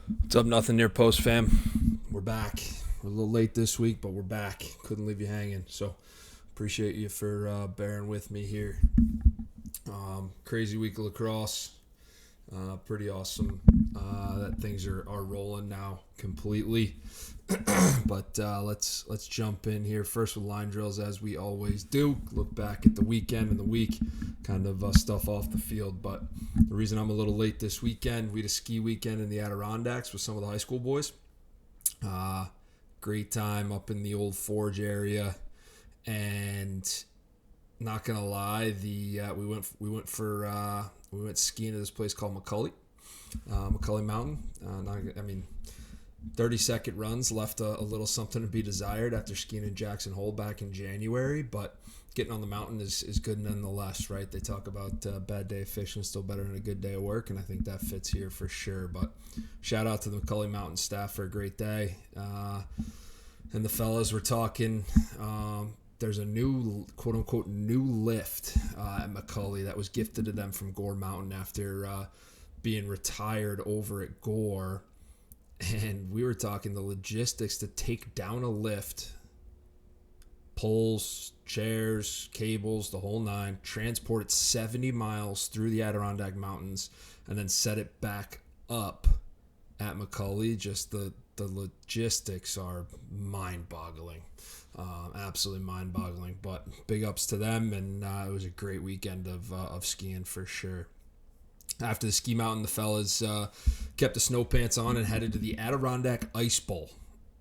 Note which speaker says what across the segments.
Speaker 1: What's up, Nothing Near Post fam? We're back. We're a little late this week, but we're back. Couldn't leave you hanging. So appreciate you for bearing with me here. Crazy week of lacrosse. Pretty awesome that things are rolling now completely. But let's jump in here first with line drills as we always do. Look back at the weekend and the week, kind of stuff off the field. But the reason I'm a little late this weekend, we had a ski weekend in the Adirondacks with some of the high school boys. Great time up in the Old Forge area, and not gonna lie, we went skiing at this place called McCully Mountain. 30-second runs left a little something to be desired after skiing in Jackson Hole back in January, but getting on the mountain is good nonetheless, right? They talk about bad day of fishing still better than a good day of work, and I think that fits here for sure. But shout out to the McCully Mountain staff for a great day. And the fellas were talking, there's a new, quote-unquote, new lift at McCully that was gifted to them from Gore Mountain after being retired over at Gore. And we were talking the logistics to take down a lift, poles, chairs, cables, the whole nine, transport it 70 miles through the Adirondack Mountains, and then set it back up at McCully. Just the logistics are mind-boggling, absolutely mind-boggling. But big ups to them, and it was a great weekend of skiing for sure. After the ski mountain, the fellas kept the snow pants on and headed to the Adirondack Ice Bowl.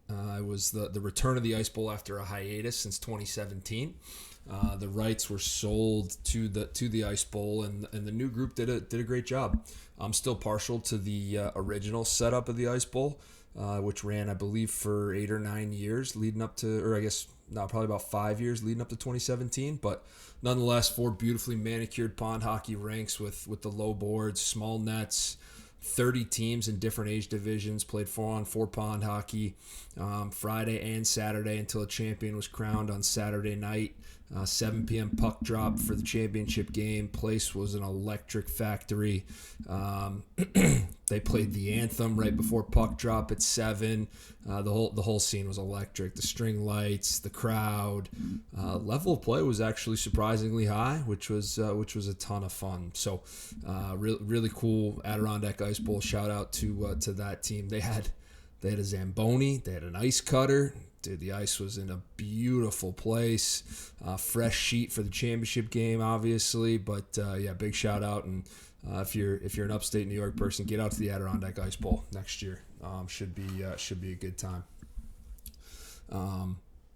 Speaker 1: It was the return of the Ice Bowl after a hiatus since 2017. The rights were sold to the Ice Bowl, and the new group did a great job. I'm still partial to the original setup of the Ice Bowl, which ran, I believe, for 8 or 9 years leading up to, or I guess now probably about 5 years leading up to 2017. But nonetheless, 4 beautifully manicured pond hockey rinks with the low boards, small nets, 30 teams in different age divisions, played 4-on-4 pond hockey Friday and Saturday until a champion was crowned on Saturday night. 7 p.m. puck drop for the championship game. Place was an electric factory. They played the anthem right before puck drop at 7. The whole scene was electric. The string lights, the crowd, level of play was actually surprisingly high, which was a ton of fun. So, really cool Adirondack Ice Bowl. Shout out to that team. They had a Zamboni. They had an ice cutter. Dude, the ice was in a beautiful place. Fresh sheet for the championship game, obviously. But big shout out. And if you're an upstate New York person, get out to the Adirondack Ice Bowl next year. Should be a good time.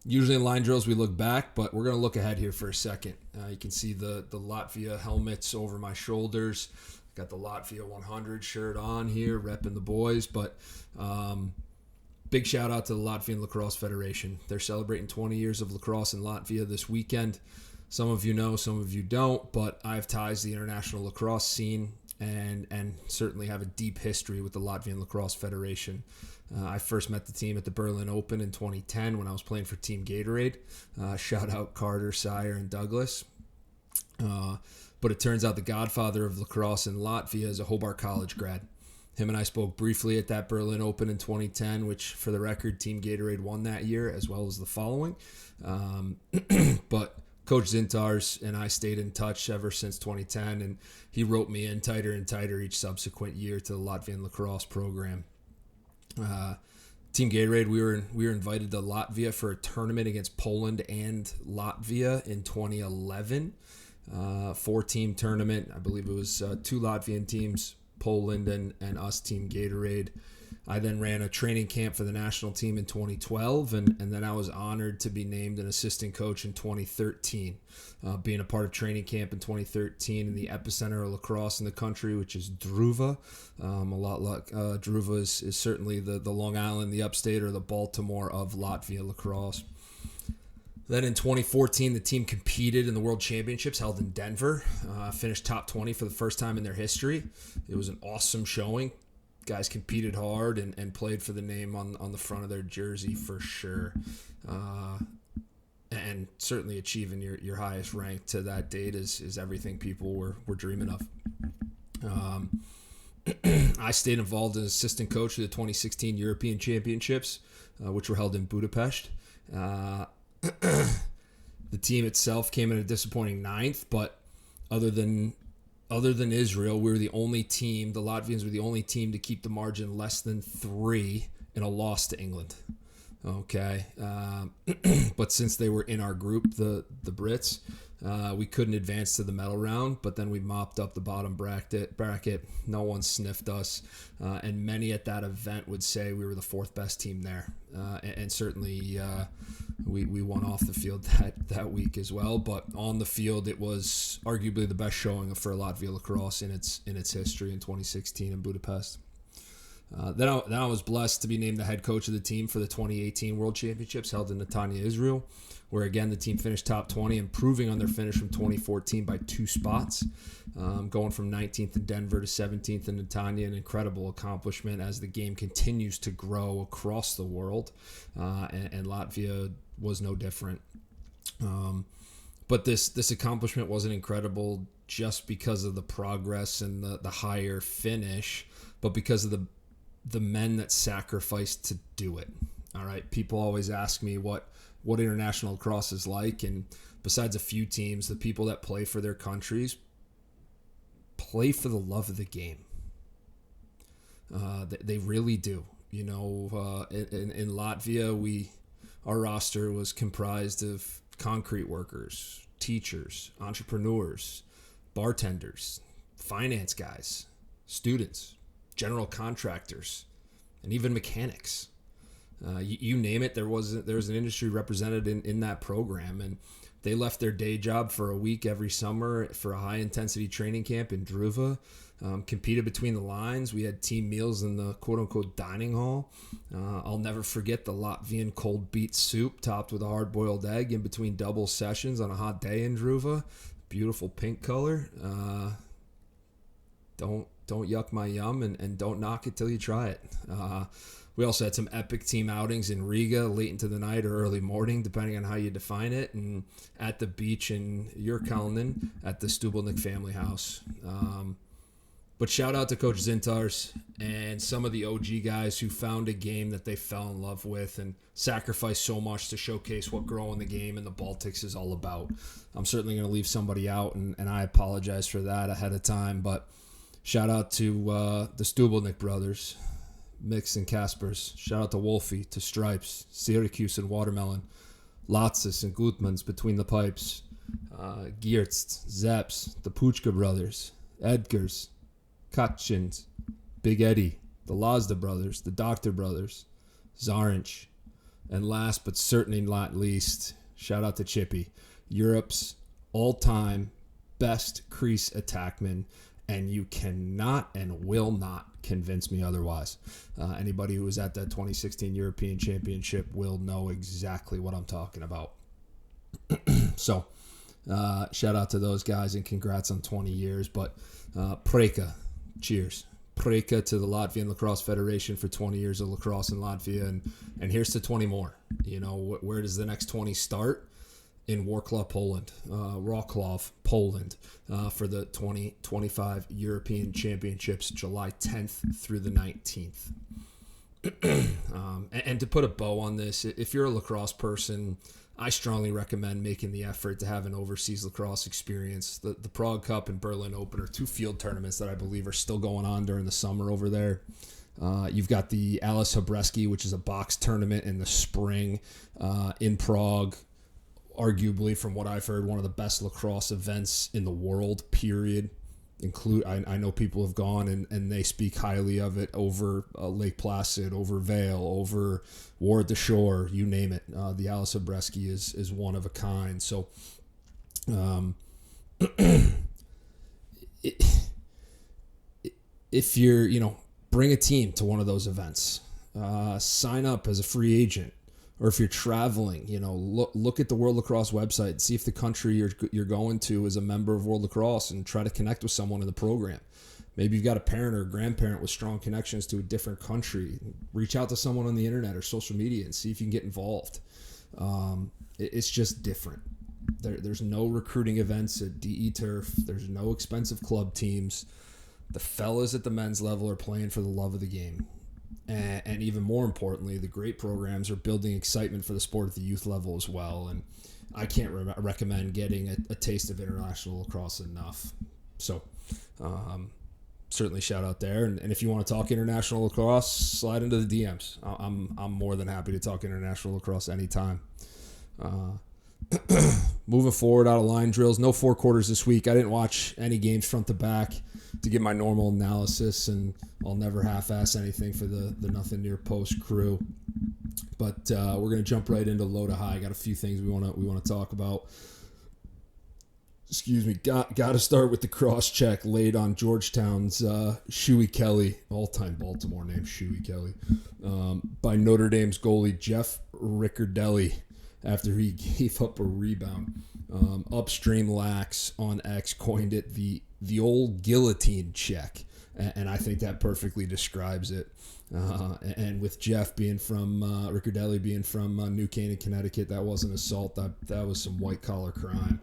Speaker 1: Usually in line drills we look back, but we're gonna look ahead here for a second. You can see the Latvia helmets over my shoulders. Got the Latvia 100 shirt on here, repping the boys. But big shout out to the Latvian Lacrosse Federation. They're celebrating 20 years of lacrosse in Latvia this weekend. Some of you know, some of you don't, but I have ties to the international lacrosse scene and certainly have a deep history with the Latvian Lacrosse Federation. I first met the team at the Berlin Open in 2010 when I was playing for Team Gatorade. Shout out Carter, Sire, and Douglas. But it turns out the godfather of lacrosse in Latvia is a Hobart College grad. Him and I spoke briefly at that Berlin Open in 2010, which, for the record, Team Gatorade won that year, as well as the following. But Coach Zintars and I stayed in touch ever since 2010, and he wrote me in tighter and tighter each subsequent year to the Latvian lacrosse program. Team Gatorade, we were invited to Latvia for a tournament against Poland and Latvia in 2011. 4-team tournament. I believe it was 2 Latvian teams, Poland and us, Team Gatorade. I then ran a training camp for the national team in 2012, and then I was honored to be named an assistant coach in 2013. Being a part of training camp in 2013 in the epicenter of lacrosse in the country, which is Druva. Druva is certainly the Long Island, the upstate, or the Baltimore of Latvia lacrosse. Then in 2014, the team competed in the World Championships held in Denver. Finished top 20 for the first time in their history. It was an awesome showing. Guys competed hard and played for the name on the front of their jersey for sure. And certainly achieving your highest rank to that date is everything people were dreaming of. I stayed involved as assistant coach of the 2016 European Championships, which were held in Budapest. The team itself came in a disappointing 9th, but other than Israel, we were the only team, the Latvians were the only team to keep the margin less than 3 in a loss to England. Okay. But since they were in our group, the Brits, we couldn't advance to the medal round, but then we mopped up the bottom bracket. No one sniffed us. And many at that event would say we were the 4th best team there. And certainly we won off the field that week as well. But on the field, it was arguably the best showing for Latvia lacrosse in its history in 2016 in Budapest. Then I was blessed to be named the head coach of the team for the 2018 World Championships held in Netanya, Israel, where again the team finished top 20, improving on their finish from 2014 by 2 spots, going from 19th in Denver to 17th in Netanya, an incredible accomplishment as the game continues to grow across the world, and Latvia was no different. But this accomplishment wasn't incredible just because of the progress and the higher finish, but because of the men that sacrificed to do it. All right. People always ask me what international lacrosse is like. And besides a few teams, the people that play for their countries play for the love of the game. They really do. You know, in Latvia, our roster was comprised of concrete workers, teachers, entrepreneurs, bartenders, finance guys, students, general contractors, and even mechanics. You name it, there was an industry represented in that program, and they left their day job for a week every summer for a high-intensity training camp in Druva, competed between the lines. We had team meals in the quote-unquote dining hall. I'll never forget the Latvian cold beet soup topped with a hard-boiled egg in between double sessions on a hot day in Druva. Beautiful pink color. Don't yuck my yum, and don't knock it till you try it. We also had some epic team outings in Riga late into the night or early morning, depending on how you define it, and at the beach in Jurkalnen at the Stubelnik family house. But shout out to Coach Zintars and some of the OG guys who found a game that they fell in love with and sacrificed so much to showcase what growing the game in the Baltics is all about. I'm certainly going to leave somebody out, and I apologize for that ahead of time, but shout out to the Stubelnik brothers, Mix and Kaspers. Shout out to Wolfie, to Stripes, Syracuse and Watermelon, Latsis and Gutmans between the pipes, Giertz, Zeps, the Puchka brothers, Edgars, Kachins, Big Eddie, the Lazda brothers, the Doctor brothers, Zarinch, and last but certainly not least, shout out to Chippy, Europe's all-time best crease attackman, and you cannot and will not convince me otherwise. Anybody who was at that 2016 European Championship will know exactly what I'm talking about. So, shout out to those guys and congrats on 20 years. But Preka, cheers. Preka to the Latvian Lacrosse Federation for 20 years of lacrosse in Latvia. And here's to 20 more. You know, where does the next 20 start? In Wrocław, Poland, for the 2025 European Championships, July 10th through the 19th. And to put a bow on this, if you're a lacrosse person, I strongly recommend making the effort to have an overseas lacrosse experience. The Prague Cup and Berlin Open are 2 field tournaments that I believe are still going on during the summer over there. You've got the Alice Habreski, which is a box tournament in the spring in Prague. Arguably, from what I've heard, one of the best lacrosse events in the world, period. I know people have gone and they speak highly of it over Lake Placid, over Vale, over War at the Shore, you name it. The Alice Habreski is one of a kind. So if you're, bring a team to one of those events. Sign up as a free agent. Or if you're traveling, look at the World Lacrosse website and see if the country you're going to is a member of World Lacrosse and try to connect with someone in the program. Maybe you've got a parent or a grandparent with strong connections to a different country. Reach out to someone on the internet or social media and see if you can get involved. It's just different. There's no recruiting events at DE Turf. There's no expensive club teams. The fellas at the men's level are playing for the love of the game. And even more importantly, the great programs are building excitement for the sport at the youth level as well. And I can't recommend getting a taste of international lacrosse enough. So certainly shout out there. And if you want to talk international lacrosse, slide into the DMs. I'm more than happy to talk international lacrosse anytime. Moving forward out of line drills, no 4 quarters this week. I didn't watch any games front to back to get my normal analysis, and I'll never half-ass anything for the Nothing Near Post crew. But we're gonna jump right into low to high. Got a few things we wanna talk about. Excuse me. Got to start with the cross check laid on Georgetown's Shuey Kelly, all-time Baltimore name Shuey Kelly, by Notre Dame's goalie Jeff Riccardelli after he gave up a rebound. Upstream Lax on X coined it the old guillotine check, and I think that perfectly describes it. And with Jeff being from Riccardelli being from New Canaan, Connecticut, that wasn't assault. That was some white collar crime.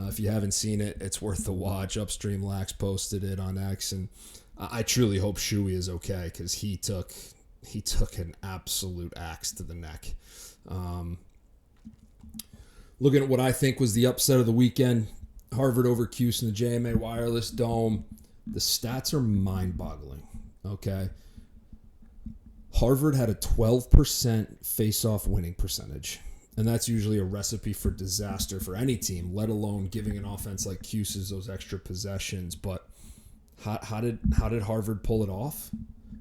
Speaker 1: If you haven't seen it, it's worth the watch. Upstream Lax posted it on X, and I truly hope Shuey is okay, because he took an absolute axe to the neck. Looking at what I think was the upset of the weekend, Harvard over Cuse in the JMA Wireless Dome. The stats are mind-boggling, okay? Harvard had a 12% face-off winning percentage, and that's usually a recipe for disaster for any team, let alone giving an offense like Cuse's those extra possessions. But how did Harvard pull it off?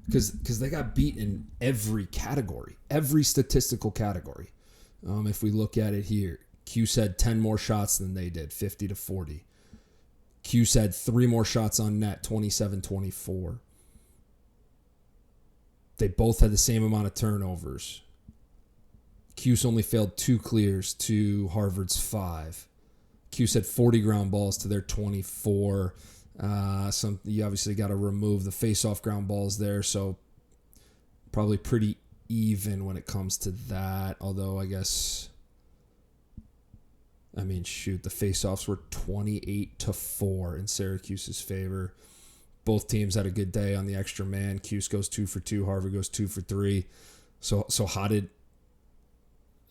Speaker 1: Because they got beat in every category, every statistical category. If we look at it here, Cuse had 10 more shots than they did, 50-40. Cuse had 3 more shots on net, 27-24. They both had the same amount of turnovers. Cuse only failed 2 clears to Harvard's 5. Cuse had 40 ground balls to their 24. You obviously got to remove the face-off ground balls there, so probably pretty even when it comes to that. Although the face-offs were 28-4 in Syracuse's favor. Both teams had a good day on the extra man. Cuse goes 2 for 2. Harvard goes 2 for 3. So how did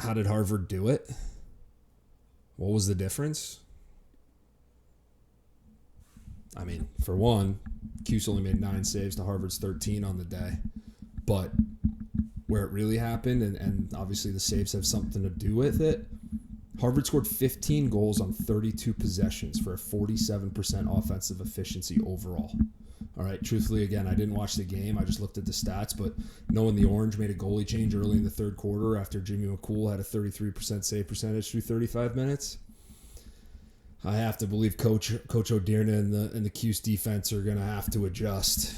Speaker 1: Harvard do it? What was the difference? For one, Cuse only made 9 saves to Harvard's 13 on the day. But where it really happened, and obviously the saves have something to do with it, Harvard scored 15 goals on 32 possessions for a 47% offensive efficiency overall. All right, truthfully, again, I didn't watch the game. I just looked at the stats, but knowing the Orange made a goalie change early in the third quarter after Jimmy McCool had a 33% save percentage through 35 minutes, I have to believe Coach O'Dearna and the Cuse defense are going to have to adjust.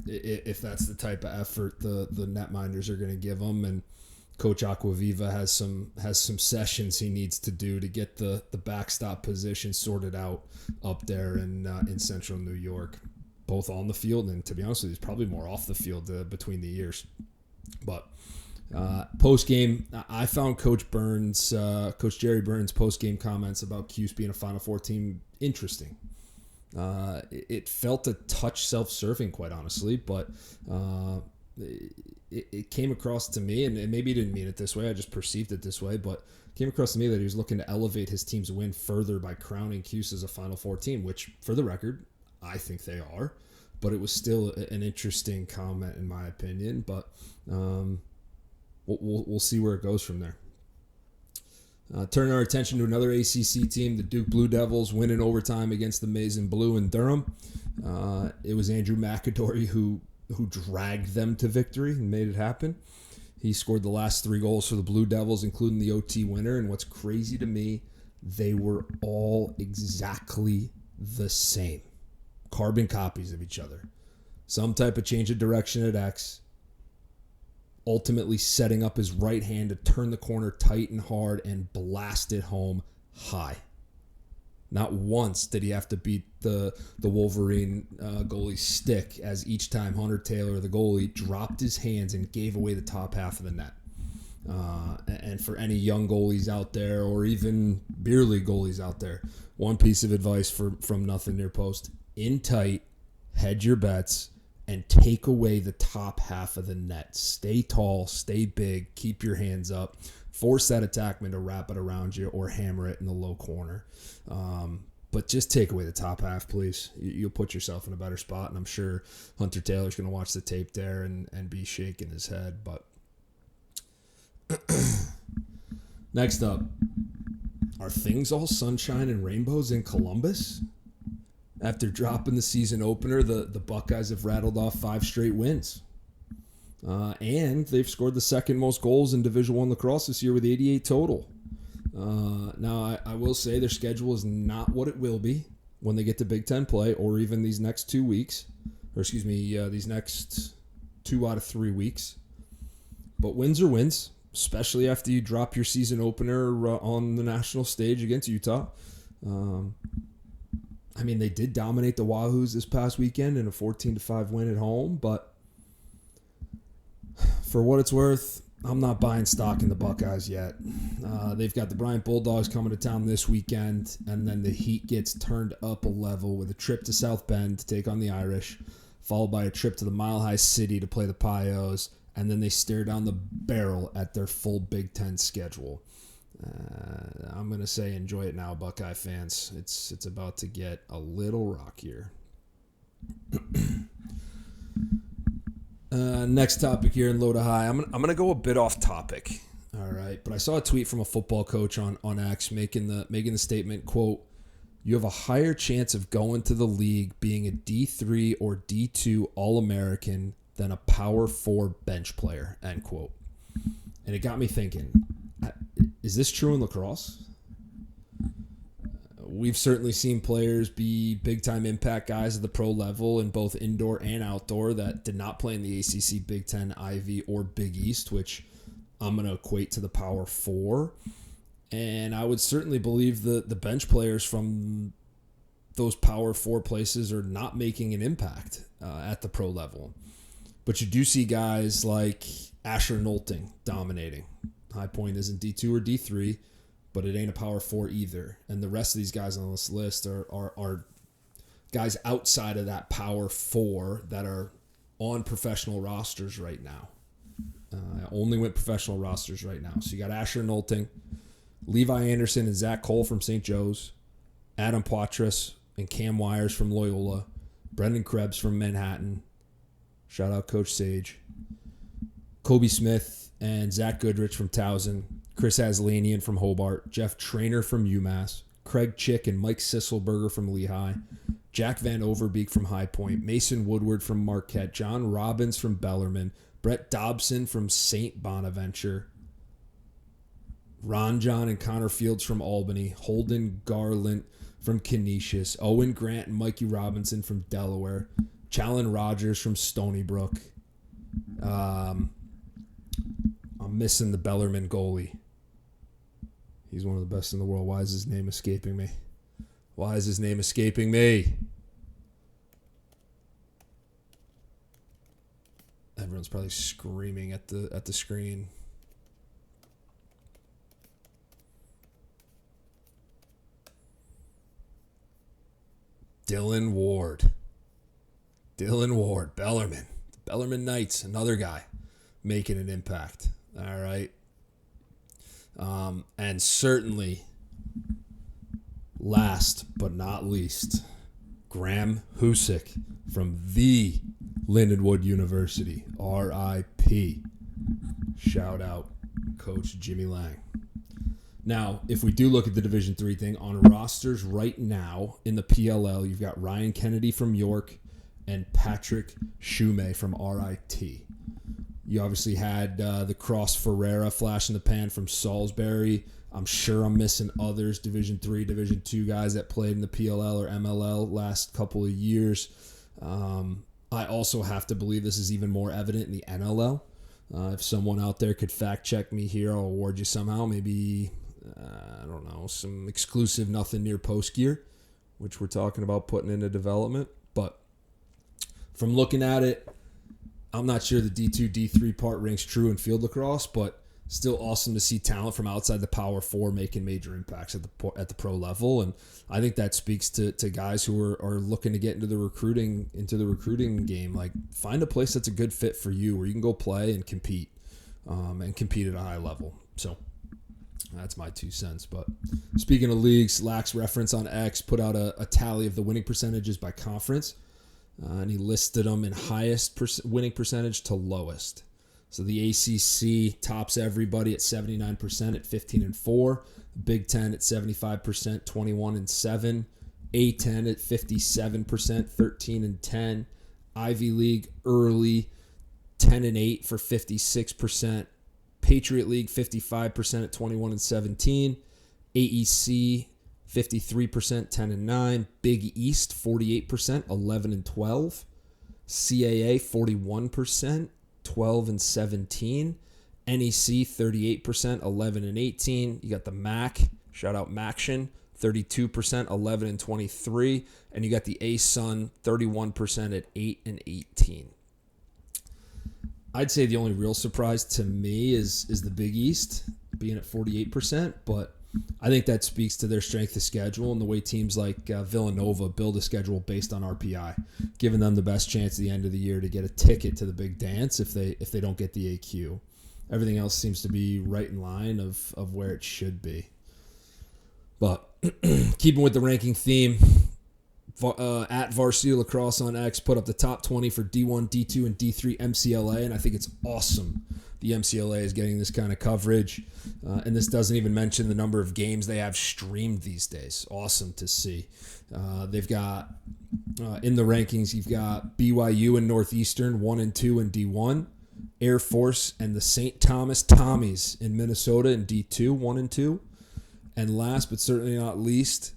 Speaker 1: If that's the type of effort the netminders are going to give them, and Coach Aquaviva has some sessions he needs to do to get the backstop position sorted out up there in central New York, both on the field and, to be honest with you, probably more off the field between the years. But post game, I found Coach Jerry Burns' post game comments about Cuse being a Final Four team interesting. It felt a touch self-serving, quite honestly, but it came across to me, and maybe he didn't mean it this way, I just perceived it this way, but it came across to me that he was looking to elevate his team's win further by crowning Cuse as a Final Four team, which, for the record, I think they are, but it was still an interesting comment in my opinion, but we'll see where it goes from there. Turning our attention to another ACC team, the Duke Blue Devils win in overtime against the Maize and Blue in Durham. It was Andrew McAdory who dragged them to victory and made it happen. He scored the last 3 goals for the Blue Devils, including the OT winner. And what's crazy to me, they were all exactly the same. Carbon copies of each other. Some type of change of direction at X. Ultimately setting up his right hand to turn the corner tight and hard and blast it home high. Not once did he have to beat the Wolverine goalie's stick, as each time Hunter Taylor, the goalie, dropped his hands and gave away the top half of the net. And for any young goalies out there, or even beer league goalies out there, one piece of advice from Nothing Near Post: in tight, hedge your bets, and take away the top half of the net. Stay tall, stay big, keep your hands up. Force that attackman to wrap it around you or hammer it in the low corner. But just take away the top half, please. You'll put yourself in a better spot, and I'm sure Hunter Taylor's going to watch the tape there and be shaking his head. But next up, are things all sunshine and rainbows in Columbus? After dropping the season opener, the Buckeyes have rattled off 5 straight wins. And they've scored the second most goals in Division I lacrosse this year with 88 total. Now, I will say their schedule is not what it will be when they get to Big Ten play or even these next 2 weeks. These next 2 out of 3 weeks. But wins are wins, especially after you drop your season opener on the national stage against Utah. They did dominate the Wahoos this past weekend in a 14-5 win at home, but for what it's worth, I'm not buying stock in the Buckeyes yet. They've got the Bryant Bulldogs coming to town this weekend, and then the heat gets turned up a level with a trip to South Bend to take on the Irish, followed by a trip to the Mile High City to play the Pios, and then they stare down the barrel at their full Big Ten schedule. I'm going to say enjoy it now, Buckeye fans. It's about to get a little rockier. Next topic here in Low to High. I'm going to go a bit off topic. All right. But I saw a tweet from a football coach on X making the statement, quote, "You have a higher chance of going to the league being a D3 or D2 All-American than a Power 4 bench player," end quote. And it got me thinking, is this true in lacrosse? We've certainly seen players be big-time impact guys at the pro level in both indoor and outdoor that did not play in the ACC, Big Ten, Ivy, or Big East, which I'm going to equate to the Power 4. And I would certainly believe the bench players from those Power 4 places are not making an impact at the pro level. But you do see guys like Asher Nolting dominating. High Point isn't D2 or D3, but it ain't a Power 4 either. And the rest of these guys on this list are guys outside of that Power 4 that are on professional rosters right now. Only went professional rosters right now. So you got Asher Nolting, Levi Anderson and Zach Cole from St. Joe's, Adam Poitras and Cam Wires from Loyola, Brendan Krebs from Manhattan, shout out Coach Sage, Kobe Smith and Zach Goodrich from Towson, Chris Aslanian from Hobart, Jeff Trainer from UMass, Craig Chick and Mike Sisselberger from Lehigh, Jack Van Overbeek from High Point, Mason Woodward from Marquette, John Robbins from Bellarmine, Brett Dobson from St. Bonaventure, Ron John and Connor Fields from Albany, Holden Garland from Canisius, Owen Grant and Mikey Robinson from Delaware, Challen Rogers from Stony Brook. I'm missing the Bellarmine goalie. He's one of the best in the world. Why is his name escaping me? Everyone's probably screaming at the screen. Dylan Ward, Bellarmine. Bellarmine Knights, another guy making an impact. All right. And certainly, last but not least, Graham Husick from the Lindenwood University, RIP. Shout out Coach Jimmy Lang. Now, if we do look at the Division III thing, on rosters right now in the PLL, you've got Ryan Kennedy from York and Patrick Shumay from RIT. You obviously had the Cross Ferreira flash in the pan from Salisbury. I'm sure I'm missing others, Division III, Division II guys that played in the PLL or MLL last couple of years. I also have to believe this is even more evident in the NLL. If someone out there could fact check me here, I'll award you somehow. Maybe, I don't know, some exclusive nothing near post gear, which we're talking about putting into development. But from looking at it, I'm not sure the D2, D3 part rings true in field lacrosse, but Still awesome to see talent from outside the Power Four making major impacts at the pro level, and I think that speaks to guys who are looking to get into the recruiting game. Like, find a place that's a good fit for you, where you can go play and compete at a high level. So that's my 2 cents. But speaking of leagues, Lax Reference on X put out a tally of the winning percentages by conference, and he listed them in highest winning percentage to lowest. So the ACC tops everybody at 79% at 15-4. Big Ten at 75%, 21-7. A10 at 57%, 13-10. Ivy League early 10-8 for 56%. Patriot League 55% at 21-17. AEC 53%, 10-9. Big East 48%, 11-12. CAA 41%. 12-17, NEC 38%, 11-18. You got the MAC, shout out Maction, 32%, 11-23, and you got the ASUN 31% at 8-18. I'd say the only real surprise to me is the Big East being at 48%, but I think that speaks to their strength of schedule and the way teams like Villanova build a schedule based on RPI, giving them the best chance at the end of the year to get a ticket to the big dance if they don't get the AQ. Everything else seems to be right in line of where it should be. But keeping with the ranking theme, at Varsity Lacrosse on X put up the top 20 for D1, D2, and D3 MCLA, and I think it's awesome the MCLA is getting this kind of coverage. And this doesn't even mention the number of games they have streamed these days. Awesome to see. They've got, in the rankings, you've got BYU and Northeastern 1 and 2 in D1, Air Force and the St. Thomas Tommies in Minnesota in D2, 1 and 2. And last but certainly not least,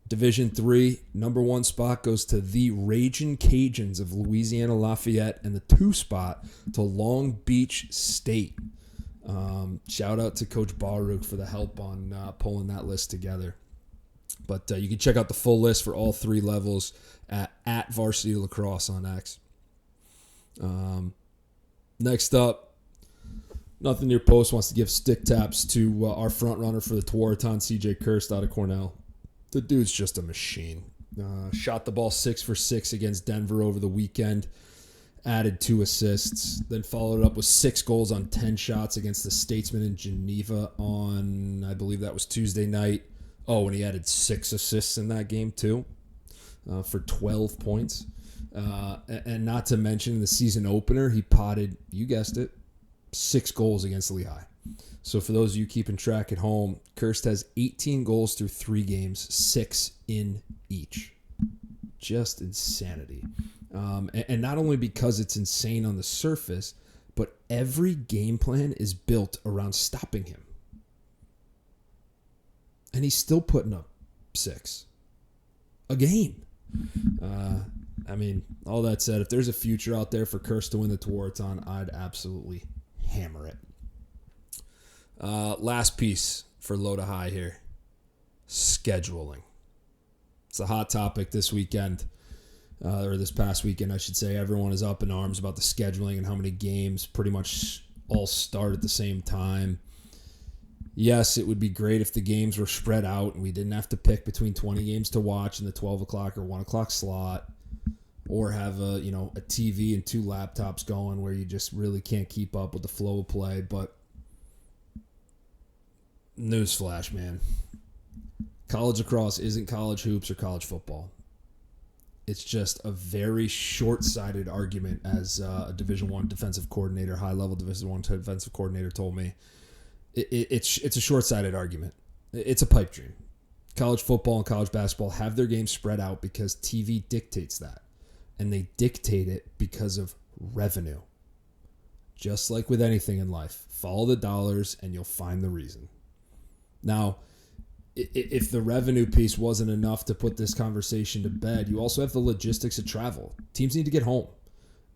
Speaker 1: Division III, number 1 spot goes to the Ragin' Cajuns of Louisiana Lafayette, and the 2 spot to Long Beach State. Shout out to Coach Baruch for the help on pulling that list together. But you can check out the full list for all 3 levels at Varsity Lacrosse on X. Next up, Nothing Near Post wants to give stick taps to our front runner for the Tewaaraton, CJ Kirst out of Cornell. The dude's just a machine. Shot the ball 6 for 6 against Denver over the weekend. Added 2 assists. Then followed it up with 6 goals on 10 shots against the Statesman in Geneva on, I believe that was Tuesday night. Oh, and he added 6 assists in that game too, for 12 points. And not to mention the season opener, he potted, you guessed it, 6 goals against Lehigh. So for those of you keeping track at home, Kirst has 18 goals through 3 games, 6 in each. Just insanity. And not only because it's insane on the surface, but every game plan is built around stopping him. And he's still putting up 6 a game. I mean, all that said, if there's a future out there for Kirst to win the Tewaaraton, I'd absolutely hammer it. Last piece for low to high here. Scheduling. It's a hot topic this weekend, or this past weekend, I should say. Everyone is up in arms about the scheduling and how many games pretty much all start at the same time. Yes, it would be great if the games were spread out and we didn't have to pick between 20 games to watch in the 12 o'clock or 1 o'clock slot, or have a TV and 2 laptops going where you just really can't keep up with the flow of play. But newsflash, man. College lacrosse isn't college hoops or college football. It's just a very short-sighted argument, as a Division I defensive coordinator, high-level Division I defensive coordinator told me. It's a short-sighted argument. It's a pipe dream. College football and college basketball have their games spread out because TV dictates that. And they dictate it because of revenue. Just like with anything in life. Follow the dollars and you'll find the reason. Now, if the revenue piece wasn't enough to put this conversation to bed, you also have the logistics of travel. Teams need to get home.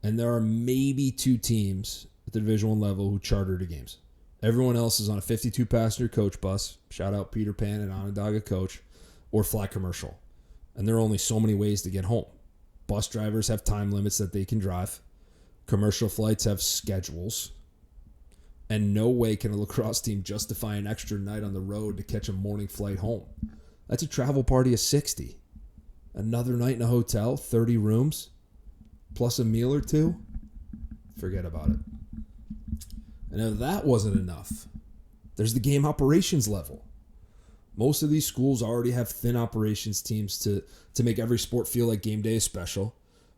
Speaker 1: And there are maybe 2 teams at the Division I level who charter to games. Everyone else is on a 52-passenger coach bus, shout out Peter Pan and Onondaga Coach, or fly commercial. And there are only so many ways to get home. Bus drivers have time limits that they can drive. Commercial flights have schedules. And no way can a lacrosse team justify an extra night on the road to catch a morning flight home. That's a travel party of 60. Another night in a hotel, 30 rooms, plus a meal or two. Forget about it. And if that wasn't enough, there's the game operations level. Most of these schools already have thin operations teams to make every sport feel like game day is special.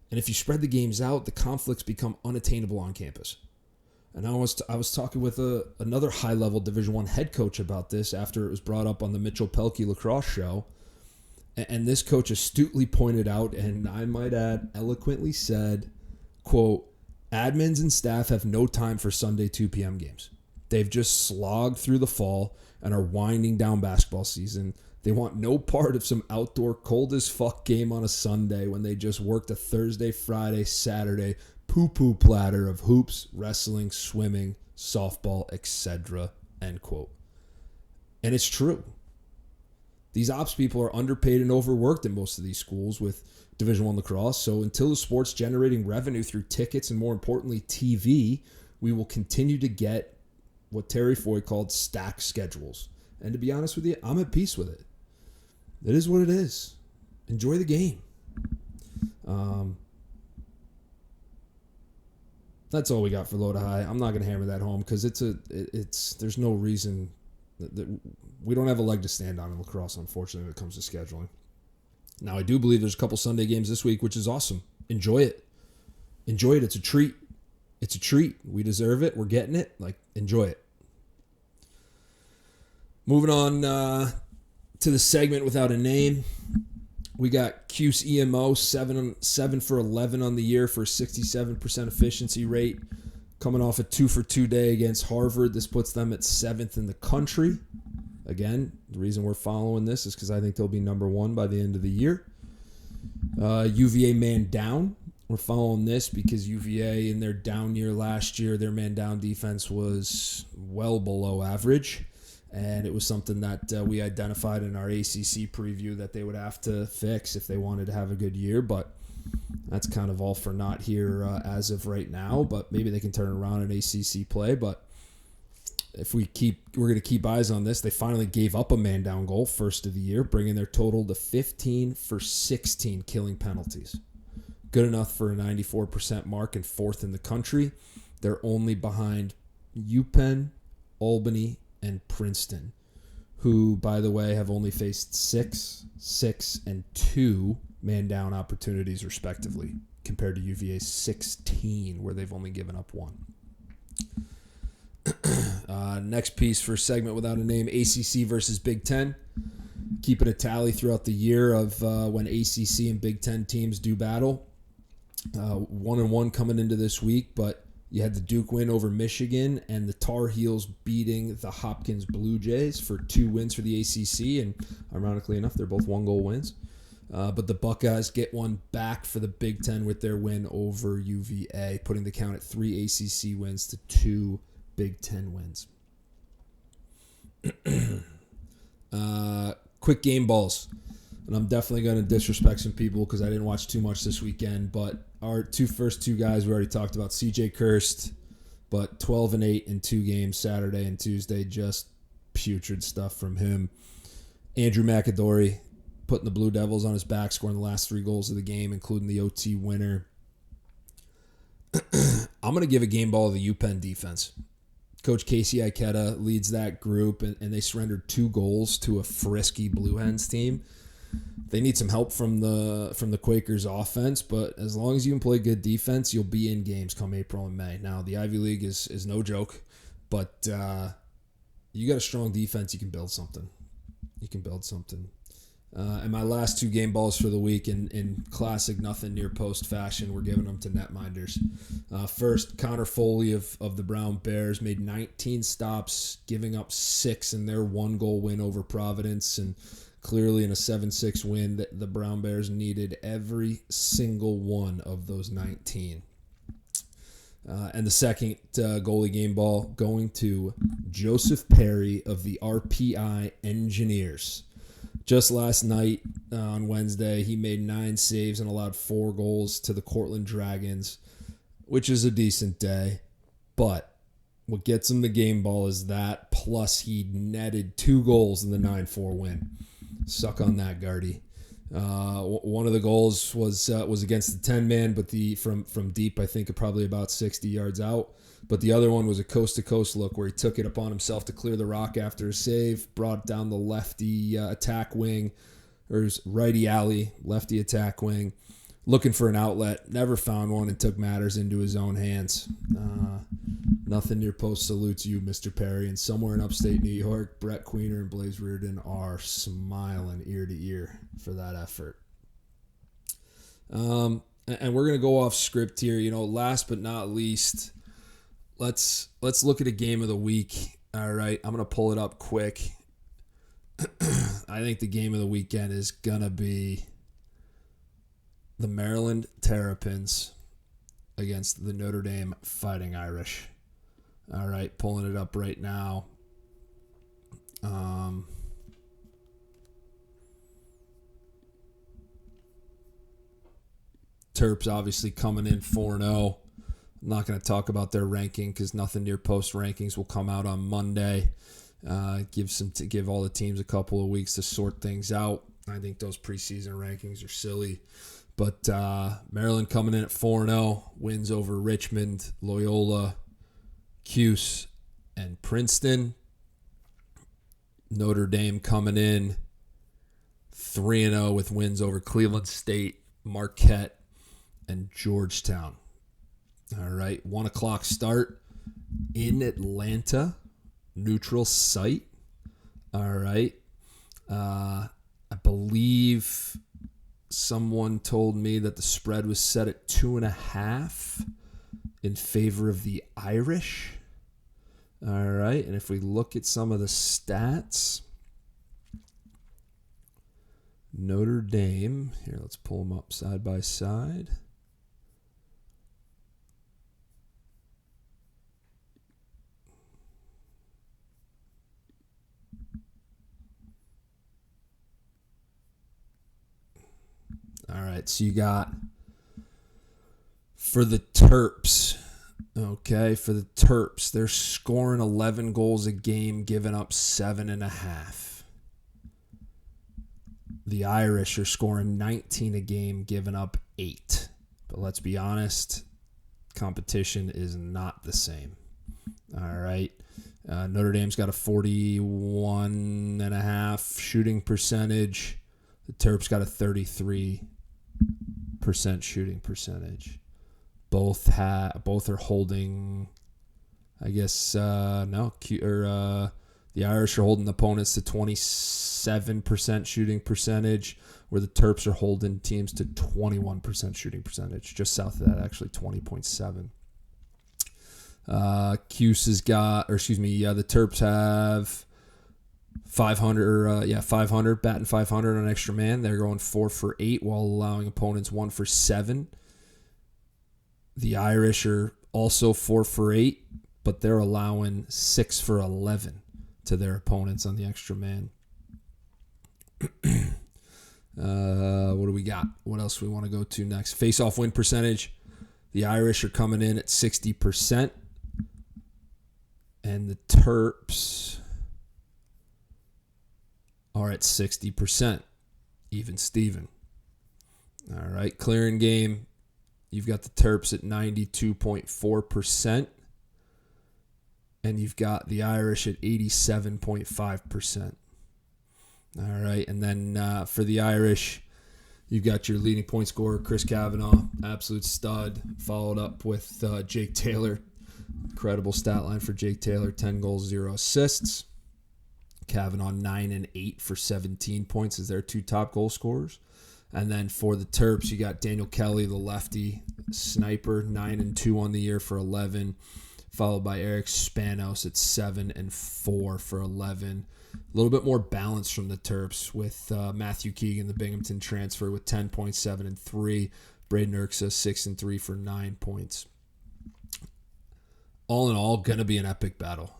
Speaker 1: And if you spread the games out, the conflicts become unattainable on campus. And I was talking with another high-level Division I head coach about this after it was brought up on the Mitchell Pelkey lacrosse show. And this coach astutely pointed out, and I might add, eloquently said, quote, admins and staff have no time for Sunday 2 p.m. games. They've just slogged through the fall and are winding down basketball season. They want no part of some outdoor cold as fuck game on a Sunday when they just worked a Thursday, Friday, Saturday poo-poo platter of hoops, wrestling, swimming, softball, etc. End quote. And it's true. These ops people are underpaid and overworked in most of these schools with Division I lacrosse. So until the sport's generating revenue through tickets and more importantly TV, we will continue to get what Terry Foy called stacked schedules. And to be honest with you, I'm at peace with it. It is what it is. Enjoy the game. That's all we got for Low to High. I'm not going to hammer that home because there's no reason that we don't have a leg to stand on in lacrosse, unfortunately, when it comes to scheduling. Now, I do believe there's a couple Sunday games this week, which is awesome. Enjoy it. Enjoy it. It's a treat. It's a treat. We deserve it. We're getting it. Enjoy it. Moving on to the segment without a name. We got Cuse EMO, 7 for 11 on the year for a 67% efficiency rate. Coming off a 2-for-2 day against Harvard. This puts them at 7th in the country. Again, the reason we're following this is because I think they'll be number 1 by the end of the year. UVA man down. We're following this because UVA in their down year last year, their man down defense was well below average. And it was something that we identified in our ACC preview that they would have to fix if they wanted to have a good year. But that's kind of all for naught here as of right now. But maybe they can turn around in ACC play. But if we're going to keep eyes on this. They finally gave up a man down goal first of the year, bringing their total to 15 for 16 killing penalties. Good enough for a 94% mark and 4th in the country. They're only behind UPenn, Albany, and Princeton, who, by the way, have only faced 6, 6, and 2 man-down opportunities, respectively, compared to UVA's 16, where they've only given up 1. Next piece for a segment without a name, ACC versus Big Ten. Keeping a tally throughout the year of when ACC and Big Ten teams do battle. 1-1 coming into this week, but you had the Duke win over Michigan and the Tar Heels beating the Hopkins Blue Jays for 2 wins for the ACC, and ironically enough, they're both 1-goal wins. But the Buckeyes get one back for the Big Ten with their win over UVA, putting the count at 3 ACC wins to 2 Big Ten wins. Quick game balls. And I'm definitely going to disrespect some people because I didn't watch too much this weekend. But our first two guys we already talked about, CJ Kirst, but 12-8 in 2 games, Saturday and Tuesday. Just putrid stuff from him. Andrew McAdory putting the Blue Devils on his back, scoring the last 3 goals of the game, including the OT winner. I'm going to give a game ball to the UPenn defense. Coach Casey Ikeda leads that group, and they surrendered 2 goals to a frisky Blue Hens team. They need some help from the Quakers offense, but as long as you can play good defense, you'll be in games come April and May. Now, the Ivy League is no joke, but you got a strong defense, you can build something. And my last 2 game balls for the week in classic nothing near post fashion, we're giving them to netminders. First, Connor Foley of the Brown Bears made 19 stops, giving up 6 in their 1-goal win over Providence, and clearly in a 7-6 win that the Brown Bears needed every single one of those 19. And the second goalie game ball going to Joseph Perry of the RPI Engineers. Just last night on Wednesday, he made 9 saves and allowed 4 goals to the Cortland Dragons, which is a decent day. But What gets him the game ball is that, plus he netted 2 goals in the 9-4 win. Suck on that, Gardy. One of the goals was against the 10-man, but from deep, I think probably about 60 yards out. But the other one was a coast-to-coast look where he took it upon himself to clear the rock after a save, brought down the lefty attack wing, or his righty alley, lefty attack wing, looking for an outlet, never found one, and took matters into his own hands. Nothing near post salutes you, Mr. Perry. And somewhere in upstate New York, Brett Queener and Blaze Reardon are smiling ear to ear for that effort. And we're going to go off script here. Last but not least, let's look at a game of the week. All right, I'm going to pull it up quick. I think the game of the weekend is going to be the Maryland Terrapins against the Notre Dame Fighting Irish. All right, pulling it up right now. Terps obviously coming in 4-0. I'm not going to talk about their ranking because nothing near post rankings will come out on Monday. Give all the teams a couple of weeks to sort things out. I think those preseason rankings are silly. But Maryland coming in at 4-0, wins over Richmond, Loyola, Cuse, and Princeton. Notre Dame coming in 3-0 with wins over Cleveland State, Marquette, and Georgetown. All right, 1 o'clock start in Atlanta, neutral site. All right. I believe someone told me that the spread was set at 2.5 in favor of the Irish. All right, and if we look at some of the stats, Notre Dame, here, let's pull them up side by side. All right, so you got for the Terps, they're scoring 11 goals a game, giving up 7.5. The Irish are scoring 19 a game, giving up 8. But let's be honest, competition is not the same. All right. Notre Dame's got a 41.5 shooting percentage. The Terps got a 33% shooting percentage. Both are holding, I guess, the Irish are holding opponents to 27% shooting percentage, where the Terps are holding teams to 21% shooting percentage, just south of that, actually 20.7. Cuse has got, the Terps have 500, batting 500 on extra man. They're going 4 for 8 while allowing opponents 1 for 7. The Irish are also 4 for 8, but they're allowing 6 for 11 to their opponents on the extra man. What do we got? What else we want to go to next? Face-off win percentage. The Irish are coming in at 60%. And the Terps are at 60%. Even Steven. All right, clearing game. You've got the Terps at 92.4%. And you've got the Irish at 87.5%. All right, and then for the Irish, you've got your leading point scorer, Chris Kavanaugh, absolute stud, followed up with Jake Taylor. Incredible stat line for Jake Taylor, 10 goals, 0 assists. Kavanaugh, 9 and 8 for 17 points as their 2 top goal scorers. And then for the Terps, you got Daniel Kelly, the lefty sniper, 9 and 2 on the year for 11, followed by Eric Spanos at 7 and 4 for 11. A little bit more balance from the Terps with Matthew Keegan, the Binghamton transfer, with 10.7 and 3. Braden Erksa, 6 and 3 for 9 points. All in all, going to be an epic battle.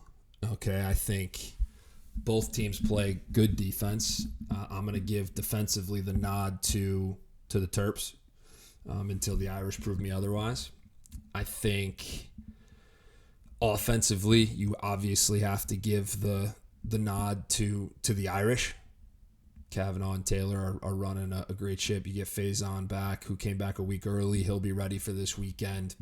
Speaker 1: Okay, I think both teams play good defense. I'm going to give defensively the nod to the Terps until the Irish prove me otherwise. I think Offensively, you obviously have to give the nod to the Irish. Kavanaugh and Taylor are running a great ship. You get Faison back, who came back a week early. He'll be ready for this weekend.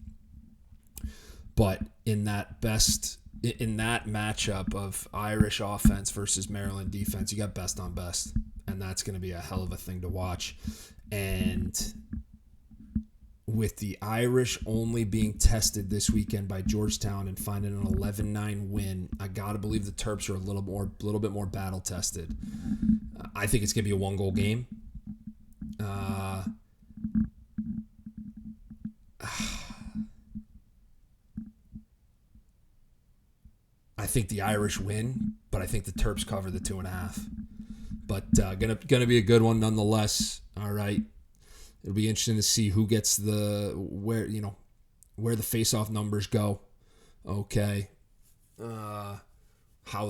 Speaker 1: But in that matchup of Irish offense versus Maryland defense, you got best on best. And that's going to be a hell of a thing to watch. And with the Irish only being tested this weekend by Georgetown and finding an 11-9 win, I got to believe the Terps are a little bit more battle tested. I think it's going to be a one-goal game. I think the Irish win, but I think the Terps cover the 2.5. But gonna be a good one nonetheless. All right, it'll be interesting to see who gets where the face-off numbers go. Okay, how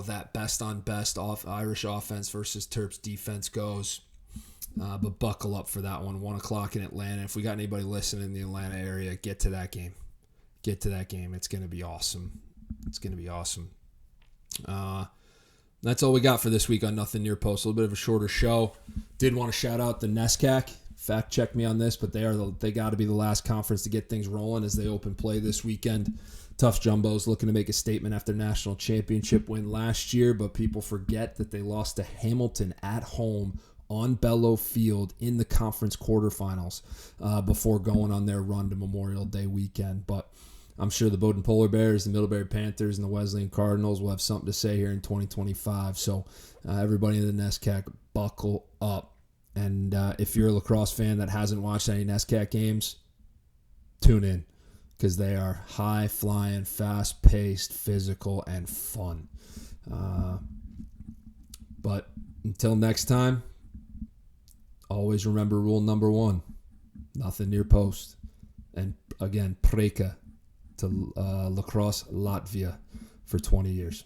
Speaker 1: that best on best Irish offense versus Terps defense goes. But buckle up for that one. 1:00 in Atlanta. If we got anybody listening in the Atlanta area, get to that game. It's gonna be awesome. That's all we got for this week on Nothing Near Post. A little bit of a shorter show. Did want to shout out the NESCAC. Fact check me on this, but they got to be the last conference to get things rolling as they open play this weekend. Tough Jumbos looking to make a statement after national championship win last year, but people forget that they lost to Hamilton at home on Bellow Field in the conference quarterfinals before going on their run to Memorial Day weekend. But I'm sure the Bowdoin Polar Bears, the Middlebury Panthers, and the Wesleyan Cardinals will have something to say here in 2025. So everybody in the NESCAC, buckle up. And if you're a lacrosse fan that hasn't watched any NESCAC games, tune in because they are high-flying, fast-paced, physical, and fun. But until next time, always remember rule number 1, nothing near post. And again, Preka to Lakross Latvia for 20 years.